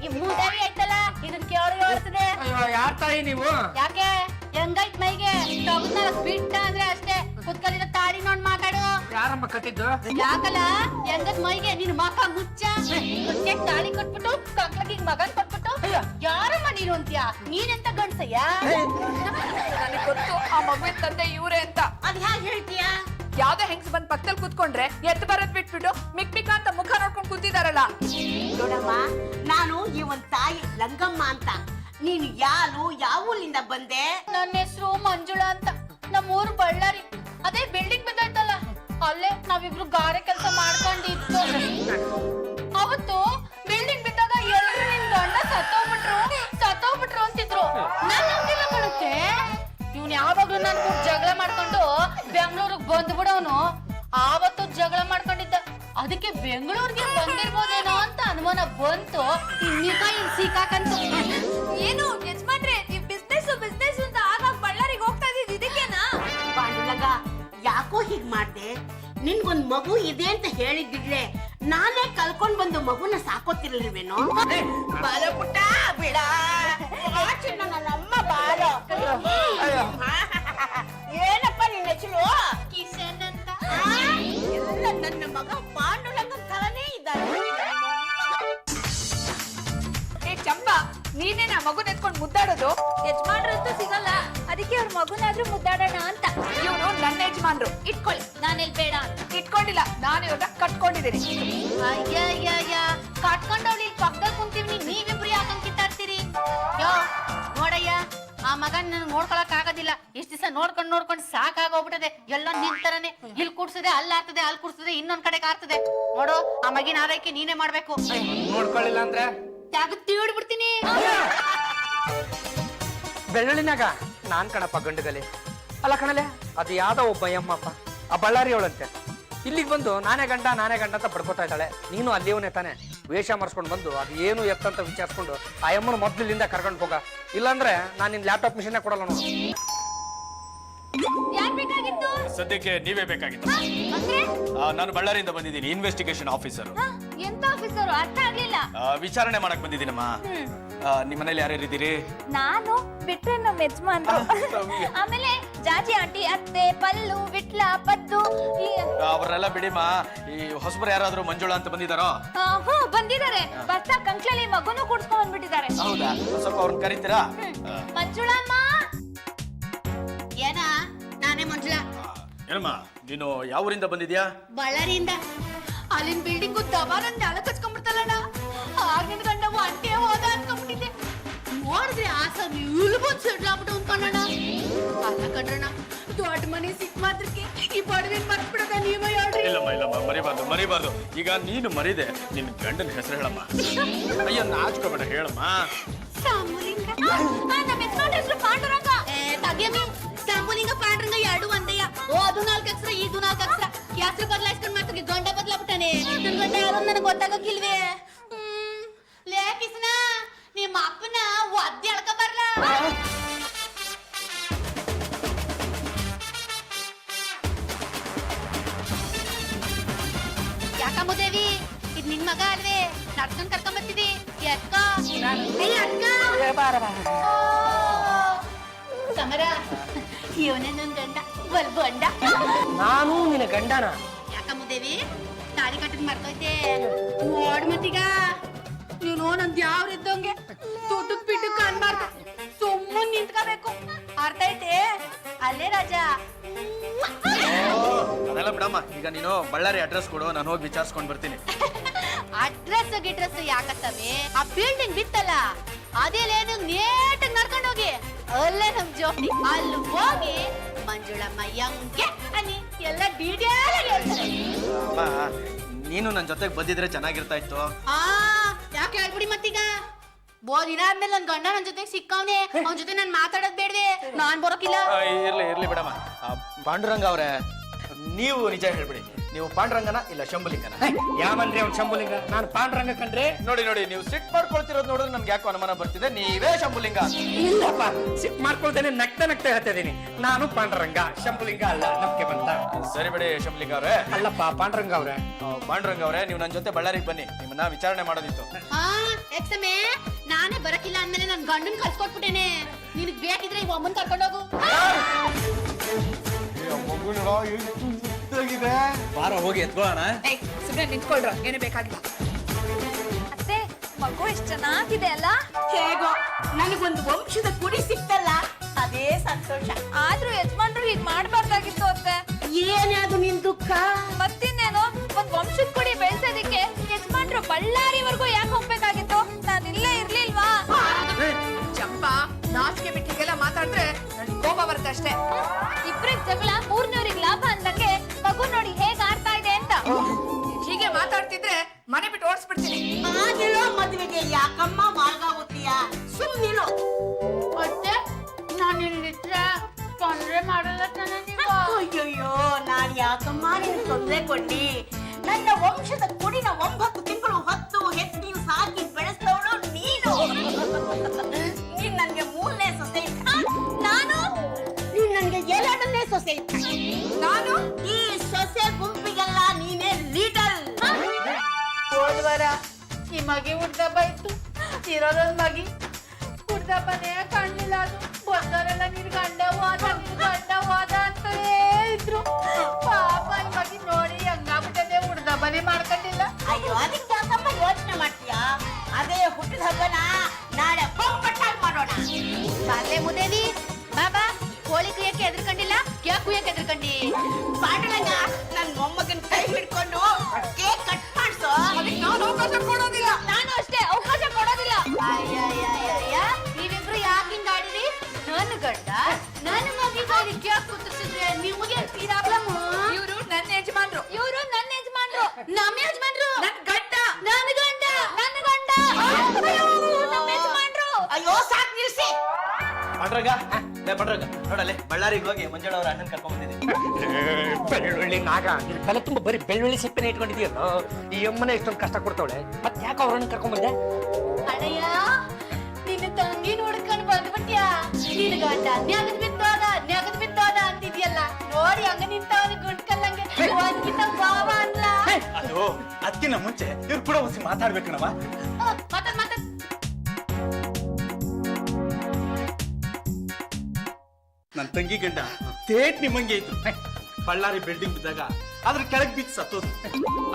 ಈ ಮೂದಾರಿ ಆಯ್ತಲ್ಲ ಇದನ್ ಕೇಳಿ ಹೇಳ್ತದೆ. ಅಯ್ಯೋ ಯಾರ್ ತಾಯಿ ನೀವು? ಯಾಕೆ ಹೆಂಗೈತ್ ಮೈಗೆ ತಗೊಂಡ ಬಿಟ್ಟ ಅಂದ್ರೆ ಅಷ್ಟೇ, ಕುತ್ಕಲಿನ ತಾಡಿ ನೋಡ್ ಮಾತಾಡು. ಯಾರಮ್ಮ ಕಟ್ಟಿದ್ದು? ಯಾಕಲ್ಲ ಹೆಂಗದ್ ಮೈಗೆ ನಿನ್ ಮಕ ಮುಚ್ಚ, ಕುತ್ತೆ ತಾಳಿ ಕೊಟ್ಬಿಟ್ಟು ಕಕ್ಲಗಿ ಮಗನ್ ಕೊಟ್ಬಿಟ್ಟು ಯಾರಮ್ಮ ನೀನು ಅಂತ್ಯಾ? ನೀನೆಂತ ಗಂಡ್ಸಯ್ಯ? ನನಗೆ ಗೊತ್ತು ಆ ಮಗುವಿನ ತಂದೆ ಇವ್ರೆ ಅಂತ. ಅದ್ ಹ್ಯಾಗ್ ಹೇಳ್ತೀಯಾ? ಯಾವ್ದೋ ಹೆಂಗ್ಸ್ ಬಂದ್ ಪಕ್ಕದಲ್ಲಿ ಕೂತ್ಕೊಂಡ್ರೆ ಎದ್ದು ಬರೋದ್ ಬಿಟ್ಬಿಟ್ಟು ಮಿಕ್ ಮಿಕ್ ಅಂತ ಮುಖ ನೋಡ್ಕೊಂಡು ಕೂತಿದಾರಲ್ಲ. ನೋಡಮ್ಮ, ನಾನು ಇವನ್ ತಾಯಿ ಲಂಗಮ್ಮ ಅಂತ. ನೀನು ಯಾರು, ಯಾವ ಊರಿಂದ ಬಂದೆ? ನನ್ನ ಹೆಸರು ಮಂಜುಳಾ ಅಂತ, ನಮ್ಮೂರು ಬಳ್ಳಾರಿ. ಅದೇ ಬಿಲ್ಡಿಂಗ್ ಬಿದ್ದೈತಲ್ಲ ಅಲ್ಲೇ ನಾವಿಬ್ರು ಗಾರೆ ಕೆಲಸ ಮಾಡ್ಕೊಂಡಿದ್ದು. ಅವತ್ತು ಬಿಲ್ಡಿಂಗ್ ಬಿದ್ದಾಗ ಎಲ್ಲರೂ ನಿನ್ ಗಂಡ ಸತ್ತೋಗ್ಬಿಟ್ರು ಅಂತಿದ್ರು. ನಾನು ನಂಬಿಲ್ಲ ಕಣಕ್ಕೆ. ಇವ್ನು ಯಾವಾಗ್ಲೂ ನನ್ ಕೂಡ ಜಗಳ ಮಾಡ್ಕೊಂಡು ಬೆಂಗಳೂರಿಗೆ ಬಂದ್ಬಿಡೋನು. ಆವತ್ತು ಜಗಳ ಮಾಡ್ಕೊಂಡಿದ್ದ, ಅದಕ್ಕೆ ಬೆಂಗಳೂರಿಗೆ ಬಂದಿರ್ಬೋದೇನೋ ಅಂತ ಅನುಮಾನ ಬಂತು. ಇನ್ನಿಕ ಇಲ್ಲಿ ಸಿಕ್ಕಾಕಂತು. ಏನು ಯಜಮಾನ್ರೆ, ನೀವು ಬಿಸ್ನೆಸ್ ಅಂತ ಆಗಾಗ ಬಳ್ಳಾರಿಗೆ ಹೋಗ್ತಾ ಇದ್ದಿದ್ದು ಇದಕ್ಕೇನಾ? ಪಾಂಡುಲಗ, ಯಾಕೋ ಹೀಗ್ ಮಾಡ್ದೆ? ನಿನ್ಗೊಂದ್ ಮಗು ಇದೆ ಅಂತ ಹೇಳಿದ್ದಿಡ್ಲೆ ನಾನೇ ಕಲ್ಕೊಂಡ್ ಬಂದು ಮಗುನ ಸಾಕೋತಿರ್ಲಿಲ್ವೇನೋ? ಬಾಲ ಪುಟ್ಟ ಬಿಡ, ನನ್ನಮ್ಮ ಬಾಲ. ಏನಪ್ಪ ನಿನ್ನ ಹೆಸರು? ಕಿಶನ್ ಅಂತ. ಎಲ್ಲ ನನ್ನ ಮಗ ಪಾಂಡುಲಂಗನ್ ತರನೇ ಇದ್ದಾನೆ. ಏ ಚಂಪಾ, ನೀನೇನ ಮಗು ನೆತ್ಕೊಂಡು ಮುದ್ದಾಡೋದು? ಯಜಮಾನ್ರಂತೂ ಸಿಗಲ್ಲ, ಅದಕ್ಕೆ ಅವ್ರ ಮಗುನಾದ್ರೂ ಮುದ್ದಾಡೋಣ ಅಂತ. ಇವ್ರು ನನ್ನ ಯಜಮಾನ್ರು. ಇಟ್ಕೊಳ್ಳಿ. ನಾನೆಲ್ ಬೇಡ ಅಂತ ಇಟ್ಕೊಂಡಿಲ್ಲ, ನಾನು ಇವ್ರನ್ನ ಕಟ್ಕೊಂಡಿದ್ದೀನಿ. ಅಯ್ಯ ಕಟ್ಕೊಂಡವ್ಳಿ ಪಕ್ಕದಲ್ಲಿ ಕುಂತೀವಿ, ನೀವಿಬ್ರು ಯಾಕಂಗ್ ಕಿತ್ತಾಡ್ತೀರಿ? ಯೋ ನೋಡಯ್ಯ, ಆ ಮಗನ್ ನನ್ ನೋಡ್ಕೊಳಕ್ ಆಗೋದಿಲ್ಲ. ಇಷ್ಟ ದಿವಸ ನೋಡ್ಕೊಂಡು ಸಾಕಾಗೋಗ್ಬಿಟ್ಟದೆ. ಎಲ್ಲ ನಿಂತರನೆ, ಇಲ್ಲಿ ಕೂಡ್ಸದೆ ಅಲ್ಲಿ ಆಗ್ತದೆ, ಅಲ್ಲಿ ಕೂಡ್ಸದೆ ಇನ್ನೊಂದ್ ಕಡೆಗೆ ಆಗ್ತದೆ. ನೋಡು, ಆ ಮಗಿನ ಆರೈಕೆ ನೀನೇ ಮಾಡ್ಬೇಕು. ನೋಡ್ಕೊಳ್ಳಿಲ್ಲ ಅಂದ್ರೆ ಯಾಕ ತೀಡ್ಬಿಡ್ತೀನಿ. ಬೆಳ್ಳುಳ್ಳಿನಾಗ ನಾನ್ ಕಣಪ್ಪ ಗಂಡುಗಲಿ. ಅಲ್ಲ ಕಣಲೆ, ಅದು ಯಾವ್ದೋ ಒಬ್ಬ ಅಮ್ಮಪ್ಪ ಆ ಬಳ್ಳಾರಿ ಅವಳಂತೆ. ಇಲ್ಲಿಗೆ ಬಂದು ನಾನೇ ಗಂಡ ಅಂತ ಬಡ್ಕೋತಾ ಇದ್ದಾಳೆ. ನೀನು ಅಲ್ಲಿಯವನೇ ತಾನೆ ವೇಷ ಮರ್ಸ್ಕೊಂಡು ಬಂದು ಅದು ಏನು ಎತ್ತಂತ ವಿಚಾರಿಸ್ಕೊಂಡು ಆ ಅಮ್ಮನ ಮೊದ್ಲು ಇಲ್ಲಿಂದ ಕರ್ಕೊಂಡು ಹೋಗ. ಇಲ್ಲಾಂದ್ರೆ ನಾನು ನಿನ್ ಲ್ಯಾಪ್ಟಾಪ್ ಮಿಷನ್ ಕೊಡಲ್ಲ ನೋಡು. ಯಾಕ್ ಬೇಕಾಗಿತ್ತು? ಸದ್ಯಕ್ಕೆ ನೀವೇ ಬೇಕಾಗಿತ್ತು. ನಾನು ಬಳ್ಳಾರಿಯಿಂದ ಬಂದಿದ್ದೀನಿ, ಇನ್ವೆಸ್ಟಿಗೇಷನ್ ಆಫೀಸರ್. ಎಂತ ಆಫೀಸರು? ಅರ್ಥ ಆಗ್ಲಿಲ್ಲ. ವಿಚಾರಣೆ ಮಾಡಕ್ ಬಂದಿದ್ದೀನಮ್ಮ. ನಿಮ್ಮ ಮನೇಲಿ ಯಾರ್ಯಾರು ಇದ್ದೀರಿ? ನಾನು ಬಿಟ್ರೆ ನಮ್ಮ ಯಜಮಾನ್ರು, ಆಮೇಲೆ ಜಾಜಿ ಆಂಟಿ, ಅತ್ತೆ, ಪಲ್ಲು, ವಿಟ್ಲ, ಪದ್ದು. ಅವರೆಲ್ಲ ಬಿಡಿಮ್ಮ. ಈ ಹೊಸಬರು ಯಾರಾದ್ರೂ ಮಂಜುಳಾ ಅಂತ ಬಂದಿದ್ದಾರೋ? ಹ್ಞೂ ಬಂದಿದ್ದಾರೆ. ಬರ್ತಾ ಕಂಕ್ಳಲ್ಲಿ ಮಗುನು ಕೂಡ್ಸ್ಕೊಂಡ್ ಬಂದ್ಬಿಟ್ಟಿದ್ದಾರೆ. ಹೌದಾ? ಸ್ವಲ್ಪ ಅವ್ರನ್ನ ಕರೀತೀರಾ? ಮಂಜುಳಮ್ಮ. ಏನಾ? ನಾನೇ ಮಂಜುಳಾ. ಏನಮ್ಮ, ನೀನು ಯಾವ ಊರಿಂದ ಬಂದಿದ್ಯಾ? ಬಳ್ಳಾರಿಯಿಂದ. ಅಲ್ಲಿನ ಬಿಲ್ಡಿಂಗು ದಬಾರನ್ ನೆಲ ಕಚ್ಕೊಂಡ್ಬಿಡ್ತಲ್ಲಣ್ಣ. 6 ಗಂಟೆ ಒಂಟೆ ಹೋದ ಅನ್ಕೊಂಡ್ಬಿಟ್ಟಿದ್ದೆ. ನೋಡಿದ್ರೆ ಆ ಸರ್ ಇಲ್ಗೊಂದು ಸೆಟ್ಲ್ ಆಗ್ಬಿಟ್ಟು ಅನ್ಕೊಂಡಣ್ಣ. ಅಲ್ಲ ಕಣ್ರಣ್ಣ, ದೊಡ್ಡ ಮನೆ ಸಿಕ್ ಮಾತ್ರಕ್ಕೆ ಈ ಬಡವಿನ ಮರ್ತ್ಬಿಡದ ನೀವೇ ಹೇಳ್ರಿ. ಇಲ್ಲಮ್ಮ ಮರಿಬಾರ್ದು. ಈಗ ನೀನು ಮರಿದೆ, ನಿನ್ನ ಗಂಡನ ಹೆಸರು ಹೇಳಮ್ಮ. ಅಯ್ಯೋ ನಾಚ್ಕೋಬೇಡ, ಹೇಳಮ್ಮ. ಸಾಂಬುಲಿಂಗ. ನಮ್ಮ ಯಜಮಾನ್ ಹೆಸರು ಪಾಂಡುರಂಗ. ತಗ್ಯಮ್ಮಿ, ಸಾಂಬುಲಿಂಗ ಪಾಂಡುರಂಗ ಎರಡು ಒಂದಯ್ಯ. ಓ ಅದು 4 ಅಕ್ಷರ, ಇದು 4 ಅಕ್ಷರ. ಹೆಸರು ಬದಲಾಯಿಸ್ಕೊಂಡು ಮಾತ್ರ ಗಂಡ ಬದಲಾಗ್ಬಿಟ್ಟಾನೆ. ನನ್ ಗಂಡ ಯಾರು ನನಗೆ ಗೊತ್ತಾಗಕ್ಕಿಲ್ವೇ? ಲೇ ಕಿಸನ, ನಿಮ್ಮ ಅಪ್ಪನ ಒದ್ದೆ ಎಳ್ಕ ಬರ್ಲ. ಯಾಕಮ್ಮದೇವಿ, ಇದ್ ನಿನ್ ಮಗ ಅಲ್ವೇ? ನಡ್ಕೊಂಡ್ ಕರ್ಕೊಂಡ್ ಬರ್ತಿದಿ. ಎತ್ಕ ಸಮರ, ಇವನೇ ನನ್ ಗಂಡ ಬಲ್ಬಂಡ. ನಾನು ನಿನ್ನ ಗಂಡನ? ಯಾಕಮ್ಮದೇವಿ, ತಾಳಿ ಕಟ್ಟಿದ್ ಮರ್ತೈತೆ. ನೋಡ್ ಮತ್ತೀಗ ನೀನು ನಂದ್ ಯಾವ್ರ ಇದ್ದಂಗೆ ತುಟಕ್ ಪಿಟಕ್ ಅನ್ಬಾರ್ದು, ಸುಮ್ಮನೆ ನಿಂತ್ಕೋಬೇಕು. ಅರ್ಥ ಐತೆ? ಅಲ್ಲೇ ರಾಜ. ಅದೆಲ್ಲ ಬಿಡಮ್ಮ. ಈಗ ನೀನು ಬಳ್ಳಾರಿ ಅಡ್ರೆಸ್ ಕೊಡು, ನಾನು ಹೋಗಿ ವಿಚಾರಿಸ್ಕೊಂಡ್ ಬರ್ತೀನಿ. ಗಿಡ್ರೆಸ್ ಯಾಕತ್ತವೆ? ಆ ಬಿಲ್ಡಿಂಗ್ ಬಿತ್ತಲ್ಲ, ಅದೇಲೇನು ನೇಟಾಗಿ ನಡ್ಕೊಂಡು ಹೋಗಿ ಅಲ್ಲೇ ನಮ್ ಜೋಡಿ ಅಲ್ಲಿ ಹೋಗಿ ಮಂಜುಳಮ್ಮ ಯಂಗೆ ಅನ್ನಿ ಎಲ್ಲ ಡೀಟೇಲ್ ಆಗಿ ಹೇಳ್ತಾರೆ. ಅಮ್ಮ ನೀನು ನನ್ನ ಜೊತೆಗೆ ಬಂದಿದ್ರೆ ಚೆನ್ನಾಗಿರ್ತಾ ಇತ್ತು. ಯಾಕೆ ಹೇಳ್ಬಿಡಿ ಮತ್ತೀಗ ದಿನ ಆದ್ಮೇಲೆ ನನ್ ಗಂಡ ನನ್ ಜೊತೆಗೆ ಸಿಕ್ಕವನೆ, ಅವನ ಜೊತೆ ನಾನ್ ಮಾತಾಡೋದ್ ಬೇಡ್ವೆ, ನಾನ್ ಬರೋಕಿಲ್ಲ. ಇರ್ಲಿ ಬಿಡಮ್ಮ. ಪಾಂಡುರಂಗ ಅವ್ರೆ, ನೀವು ನಿಜ ಹೇಳ್ಬಿಡಿ, ನೀವು ಪಾಂಡುರಂಗನ ಇಲ್ಲ ಶಂಭುಲಿಂಗನ? ಯಾವನ್ರಿ ಅವ್ನು ಶಂಭುಲಿಂಗ? ನಾನು ಪಾಂಡುರಂಗ ಕಂಡ್ರೆ. ನೋಡಿ ನೀವು ಸಿಟ್ ಮಾಡ್ಕೊಳ್ತಿರೋದು ನೋಡಿದ್ರೆ ನನ್ಗೆ ಯಾಕೋ ಅನುಮಾನ ಬರ್ತಿದೆ, ನೀವೇ ಶಂಭುಲಿಂಗ. ಇಲ್ಲಪ್ಪ, ಸಿಟ್ ಮಾಡ್ಕೊಳ್ತೇನೆ, ನಗ್ತಾ ಹೇಳ್ತಾ ಇದೀನಿ. ನಾನು ಪಾಂಡುರಂಗ, ಶಂಭುಲಿಂಗ ಅಲ್ಲ. ನಮ್ಗೆ ಬಂತ. ಸರಿ ಬಿಡಿ ಶಂಭುಲಿಂಗ ಅವ್ರೆ. ಅಲ್ಲಪ್ಪ ಪಾಂಡುರಂಗ ಅವ್ರೆ. ಪಾಂಡುರಂಗ ಅವ್ರೆ, ನೀವು ನನ್ನ ಜೊತೆ ಬಳ್ಳಾರಿಗೆ ಬನ್ನಿ, ನಿಮ್ಮನ್ನ ವಿಚಾರಣೆ ಮಾಡೋದಿತ್ತು. ಎಕ್ಸಮೆ ನಾನೇ ಬರಕಿಲ್ಲ ಅಂದ್ಮೇಲೆ ನನ್ ಗಂಡನ್ ಕಳ್ಸ್ಕೊಟ್ಬಿಟ್ಟೇನೆ. ನಿನಗ್ ಬೇಕಿದ್ರೆ ಈ ಅಮ್ಮನ್ ಕರ್ಕೊಂಡೋಗು. ಬಾರ ಹೋಗಿ ಎತ್ಕೊಳ್ಳೋಣ. ಸುಮ್ಮನೆ ನಿಂತ್ಕೊಳ್ರ, ಏನು ಬೇಕಾಗಿಲ್ಲ. ಅತ್ತೆ, ಮಗು ಎಷ್ಟ್ ಚೆನ್ನಾಗಿದೆ ಅಲ್ಲ? ಹೇಗೋ ನನಗೊಂದು ವಂಶದ ಕುಡಿ ಸಿಕ್ತಲ್ಲ, ಅದೇ ಸಂತೋಷ. ಆದ್ರೂ ಯಜಮಾನ್ರು ಹೀಗ್ ಮಾಡ್ಬಾರ್ದಾಗಿತ್ತು ಅತ್ತೆ. ಏನೇ ಅದು ನಿನ್ ದುಃಖ? ಮತ್ತಿನ್ನೇನು, ಒಂದ್ ವಂಶದ ಕುಡಿ ಬೆಳ್ಸೋದಿಕ್ಕೆ ಯಜಮಾನ್ರು ಬಳ್ಳಾರಿವರೆಗೂ ಯಾಕೆ ಹೋಗ್ಬೇಕಾಗಿತ್ತು? ನಾನ್ ಇಲ್ಲೇ ಇರ್ಲಿಲ್ವಾ? ಚಂಪಾ, ನಾಚಿಕೆ ಬಿಟ್ಟಿಗೆಲ್ಲ ಮಾತಾಡಿದ್ರೆ ನನ್ ಕೋಪ ಬರುತ್ತೆ ಅಷ್ಟೇ. ಇಬ್ರಿಗ್ ಜಗಳ ಮೂರನೇವ್ರಿಗೆ ಲಾಭ ಅಂದಂಗೆ ಮಗು ನೋಡಿ ಹೇಗ್ ಆಡ್ತಾ ಇದೆ ಅಂತ. ಹೀಗೆ ಮಾತಾಡ್ತಿದ್ರೆ ಮನೆ ಬಿಟ್ಟು ಓಡಿಸ್ಬಿಡ್ತೀನಿ. ಆಗಿರೋ ಮದುವೆಗೆ ಯಾಕಮ್ಮ ಮಾರ್ಗಾಗುತ್ತೀಯ? ಸುಮ್ನಿರು. ಮತ್ತೆ ನಾನು ಇಲ್ಲಿದ್ರೆ ತೊಂದ್ರೆ ಮಾಡಲ್ಲ ತಾನೆ ನೀವು? ಅಯ್ಯಯ್ಯೋ, ನಾನ್ ಯಾಕಮ್ಮ ನಿನ್ ತೊಂದ್ರೆ ಕೊಡ್ಲಿ? ನನ್ನ ವಂಶದ ಕುಡಿನ 9 ತಿಂಗಳು ಹೊತ್ತು ಹೆತ್ತು ಸಾಕಿ ಬೆಳೆಸ್ತವಳು ನೀನು. ನೀನ್ ನನ್ಗೆ 3ನೇ ಸೊಸೆ ಇದ್ದ, ನಾನು ನೀನ್ ನನ್ಗೆ 2ನೇ ಸೊಸೆ ಇದ್ದ. ನಾನು ಈ ಸೊಸೆ ಗುಂಪಿಗೆಲ್ಲ ನೀನೇ ಲೀಡರ್. ಹೋದ್ವಾರ ಈ ಮಗಿ ಹುಡ್ದಬ್ಬ ಇತ್ತು, ಇರೋದೊಂದ್ ಮಗಿ ಹುಡ್ದಬ್ಬನೇ ಕಾಣ್ಲಿಲ್ಲ. ಅದು ಬಂದವರೆಲ್ಲ ನಿನ್ ಗಂಡ ಹೋದ ಅಂತಲೇ ಇದ್ರು. ಪಾಪ ಈ ಮಗಿ ನೋಡಿ ಹಂಗಾಗ್ಬಿಟ್ಟದೆ, ಹುಡ್ದಬ್ಬನೇ ಮಾಡ್ಕೊಂಡಿಲ್ಲ. ಅಯ್ಯೋ, ಅದಕ್ಕೆ ಯಾಕಮ್ಮ ಯೋಚನೆ ಮಾಡ್ತೀಯಾ? ಅದೇ ಹುಟ್ಟಿದ ಹಬ್ಬನ ನಾಳೆ ಪಟ್ಟಾಗಿ ಮಾಡೋಣ. ಶಾಲೆ ಮುದೇವಿ ಬಾಬಾ, ಕೋಳಿ ಕುಯ್ಯಕ್ಕೆ ಎದ್ರಕೊಂಡಿಲ್ಲ, ಯಾಕೆ ಕುಯ್ಯಕ್ಕೆ ಎದ್ರಕೊಂಡಿ? ಪಾಂಡುರಂಗ, ನನ್ ಮೊಮ್ಮಗನ್ ಕೈ ಹಿಡ್ಕೊಂಡು ಕೇಕ್ ಕಟ್ ಮಾಡ್ಸೋ. ಅದಕ್ಕೆ ನಾನು ಅವಕಾಶ ಕೊಡೋದಿಲ್ಲ. ನಾನು ಅಷ್ಟೇ ಅವಕಾಶ ಕೊಡೋದಿಲ್ಲ. ಅಯ್ಯಯ್ಯಯ್ಯ, ನೀವಿಬ್ರು ಯಾಕೆ ಹಿಂಗಾಡಿರಿ? ನನ್ನ ಗಂಡ ನನ್ನ ಮಗಿಗೆ ಯಾಕೆ ಕುತ್ತಿಸಿದ್ರೆ ನಿಮಗೆ ಪ್ರಾಬ್ಲಮ್? ಇವರು ನನ್ನ ಯಜಮಾನ್ರು. ಇವರು ನನ್ನ ಯಜಮಾನ್ರು. ನಮ್ಮ ಯಜಮಾನ್ರು ನನ್ ಗಂಡ. ನನ್ನ ಗಂಡ. ನನ್ನ ಗಂಡ. ಅಯ್ಯೋ, ನಮ್ಮ ಯಜಮಾನ್ರು. ಅಯ್ಯೋ, ಸಾಕ್ ನಿಲ್ಸಿ. ಪಾಂಡುರಂಗ, ಪಾಂಡುರಂಗ ನೋಡಲ್ಲೇ ಬಳ್ಳಾರಿಗೆ ಹೋಗಿ ಮಂಜುಳ ಅವ್ರ ಅಣ್ಣನ್ ಕರ್ಕೊಂಡ್ ಬಂದಿದ್ದೀನಿ. ಬೆಳ್ಳುಳ್ಳಿ ನಾಗ, ನಿನ್ ತಲೆ ತುಂಬ ಬರೀ ಬೆಳ್ಳುಳ್ಳಿ ಸಿಪ್ಪೆನೆ ಇಟ್ಕೊಂಡಿದ್ಯಲ್ಲ. ಈ ಅಮ್ಮನೆ ಇಷ್ಟೊಂದು ಕಷ್ಟ ಕೊಡ್ತಾವಳೆ, ಮತ್ತೆ ಯಾಕೆ ಅವ್ರನ್ನ ಕರ್ಕೊಂಡ್ ಬಂದೆ? ಅಣ್ಣಯ್ಯ, ನಿನ್ನ ತಂಗಿ ನೋಡ್ಕೊಂಡು ಬಂದ್ಬಿಟ್ಯಾ? ನಿನ್ ಗಂಡ ನೆಗದ್ ಬಿದ್ದೋದ ಅಂತಿದ್ಯಲ್ಲ, ನೋಡಿ ಹಂಗ ನಿಂತವನಿ ಗುಂಡ್ಕಲ್ಲಂಗೆ ಒಂದ್ಕಿತ ಬಾವ ಅನ್ಲ. ಅದು ಅದಕ್ಕಿಂತ ಮುಂಚೆ ಇವ್ರು ಕೂಡ ಹೊಸಿ ಮಾತಾಡ್ಬೇಕಣವ. ಮಾತಾಡ್ ನನ್ನ ತಂಗಿ ಗಂಡ ತೇಟ್ ನಿಮ್ಮಂಗೆ ಇತ್ತು. ಬಳ್ಳಾರಿ ಬಿಲ್ಡಿಂಗ್ ಬಿದ್ದಾಗ ಅದ್ರ ಕೆಳಗ್ ಬಿದ್ದು ಸತ್ತೋದು.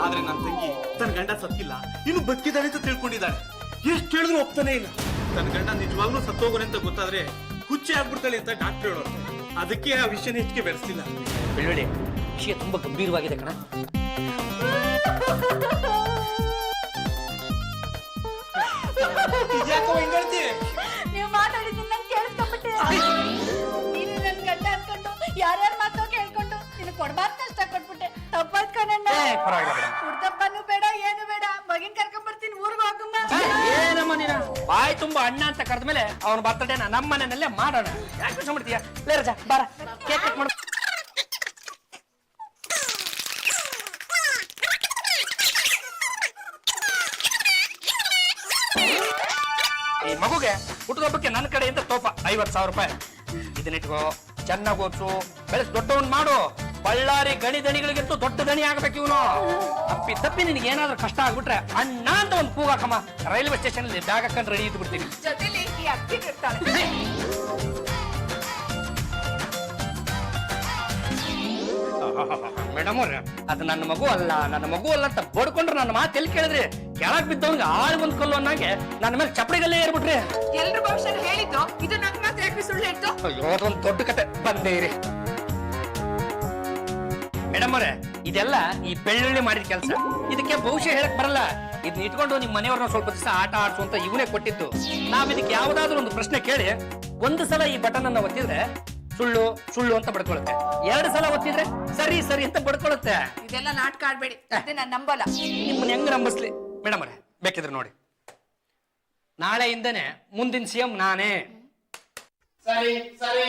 ಆದ್ರೆ ನನ್ನ ತಂಗಿ ತನ್ನ ಗಂಡ ಸತ್ತಿಲ್ಲ, ಇನ್ನು ಬದುಕಿದ್ದಾನೆ ಅಂತ ತಿಳ್ಕೊಂಡಿದ್ದಾಳೆ. ಎಷ್ಟು ಹೇಳಿದ್ರು ಒಪ್ತಾನೆ ಇಲ್ಲ. ತನ್ನ ಗಂಡ ನಿಜವಾಗ್ಲೂ ಸತ್ತೋಗೋನೆ ಅಂತ ಗೊತ್ತಾದ್ರೆ ಹುಚ್ಚಿ ಆಗ್ಬಿಡ್ತಾಳೆ ಅಂತ ಡಾಕ್ಟರ್ ಹೇಳೋರು. ಅದಕ್ಕೆ ಆ ವಿಷಯನ ಹೆಚ್ಚಿಗೆ ಬೆಳೆಸ್ತಿಲ್ಲ. ಬೆಳ್ಳುಳ್ಳಿ, ವಿಷಯ ತುಂಬಾ ಗಂಭೀರವಾಗಿದೆ ಕಣ. ನೀವು ಮಾತಾಡಿದ್ದು ನಂಗೆ ಕೇಳಿಸ್ಕೊಂಡ್ಬಿಟ್ಟೆ. ನೀನು ನನ್ ಗಂಡ ಅನ್ಕೊಂಡು ಯಾರ್ಯಾರ ಮಾತೋ ಕೇಳ್ಕೊಂಡು ನಿನ್ ಕೊಡ್ಬಾರ್ದು ಅಷ್ಟ ಕೊಟ್ಬಿಟ್ಟೆ. ತಪ್ಪಾಯ್ತು ಕಣಣ್ಣ. ಹುಡ್ದಪ್ಪನು ಬೇಡ, ಏನು ಬೇಡ, ಮಗಿನ್ ಕರ್ಕೊಂಡ್ ಬರ್ತೀನಿ, ಊರ್ಗ್ ಹೋಗಮ್ಮ. ಏನಮ್ಮ ನೀನು ಬಾಯಿ ತುಂಬಾ ಅಣ್ಣ ಅಂತ ಕರೆದ್ಮೇಲೆ ಅವನ ಬರ್ತಡೇನ ನಮ್ಮ ಮನೆಯಲ್ಲೇ ಮಾಡೋಣ. ಯಾಕೆ ವಿಷಯ ಮಾಡ್ತೀಯ? ಲೇ ರಜಾ, ಬಾರ ಕೇಕ್ ಕಟ್ ಮಾಡು. ಈ ಮಗುಗೆ ಹುಟ್ಟುಹಬ್ಬಕ್ಕೆ ನನ್ನ ಕಡೆಯಿಂದ ತೋಪ 50,000 ರೂಪಾಯಿ. ಇದನ್ನಿಟ್ಕೋ, ಚೆನ್ನಾಗಿ ಓದ್ಸು, ಬೆಳೆಸ್ ದೊಡ್ಡವನ್ ಮಾಡು. ಬಳ್ಳಾರಿ ಗಣಿ ದಣಿಗಳಿಗಂತೂ ದೊಡ್ಡ ದಣಿ ಆಗ್ಬೇಕು ಇವನು. ತಪ್ಪಿ ತಪ್ಪಿ ನಿನಗೆ ಏನಾದ್ರೂ ಕಷ್ಟ ಆಗ್ಬಿಟ್ರೆ ಅಣ್ಣ ಅಂತ ಒಂದು ಕೂಗಾಕಮ್ಮ. ರೈಲ್ವೆ ಸ್ಟೇಷನ್ ಅಲ್ಲಿ ಬ್ಯಾಗ್ ಹಾಕೊಂಡು ರೆಡಿ ಇದ್ದು ಬಿಡ್ತೀನಿ. ಜೊತೆಲಿ ಈ ಅಕ್ಕಿ ಇರ್ತಾಳೆ. ಮೇಡಮ್ ಅವ್ರೆ, ಅದು ನನ್ನ ಮಗು ಅಲ್ಲ ಅಂತ ಬಡ್ಕೊಂಡ್ರೆ ನನ್ನ ಮಾತು ಎಲ್ಲಿ ಕೇಳಿದ್ರಿ? ಕೆಳಗ್ ಬಿದ್ದವನ್ಗೆ ಆಳ್ ಬಂದ್ ಕಲ್ಲು ಅನ್ನಂಗೆ ನನ್ನ ಮೇಲೆ ಚಪ್ಪಡಿಗಲ್ಲೇ ಏರ್ಬಿಟ್ರಿ. ಎಲ್ರ ಭವಿಷ್ಯ ಹೇಳಿದ್ದು, ಇದು ನನ್ನ ಮಾತ್ರ ಯಾಕೆ ಸುಳ್ಳು ಹೇಳ್ತು? ಅಯ್ಯೋ, ಅದೊಂದು ದೊಡ್ಡ ಕತೆ. ಬಂದೇ ಇರಿ ಮೇಡಮ್ ಅವ್ರೆ, ಇದೆಲ್ಲ ಈ ಬೆಳ್ಳುಳ್ಳಿ ಮಾಡಿದ ಕೆಲಸ. ಇದಕ್ಕೆ ಭವಿಷ್ಯ ಹೇಳಕ್ ಬರಲ್ಲ. ಇದನ್ನ ಇಟ್ಕೊಂಡು ನಿಮ್ ಮನೆಯವ್ರನ್ನ ಸ್ವಲ್ಪ ದಿವಸ ಆಟ ಆಡ್ಸು ಅಂತ ಇವನೇ ಕೊಟ್ಟಿದ್ದು. ನಾವ್ ಇದಕ್ಕೆ ಯಾವ್ದಾದ್ರು ಒಂದು ಪ್ರಶ್ನೆ ಕೇಳಿ ಒಂದು ಸಲ ಈ ಬಟನ್ ಅನ್ನ ಒತ್ತಿದ್ರೆ ಸುಳ್ಳು ಸುಳ್ಳು ಅಂತ ಬಡ್ಕೊಳುತ್ತೆ, 2 ಸಲ ಒತ್ತಿದ್ರೆ ಸರಿ ಸರಿ ಅಂತ ಬಡ್ಕೊಳುತ್ತೆ. ಇದೆಲ್ಲ ನಾಟಕ ಆಡ್ಬೇಡಿ, ಅದೇ ನಾನ್ ನಂಬಲ್ಲ. ನಿಮ್ಮನ್ನ ಹೆಂಗ್ ನಂಬಿಸ್ಲಿ ಮೇಡಮ್ ಅವರೇ? ಬೇಕಿದ್ರೆ ನೋಡಿ, ನಾಳೆಯಿಂದನೇ ಮುಂದಿನ CM ನಾನೇ. ಸರಿ ಸರಿ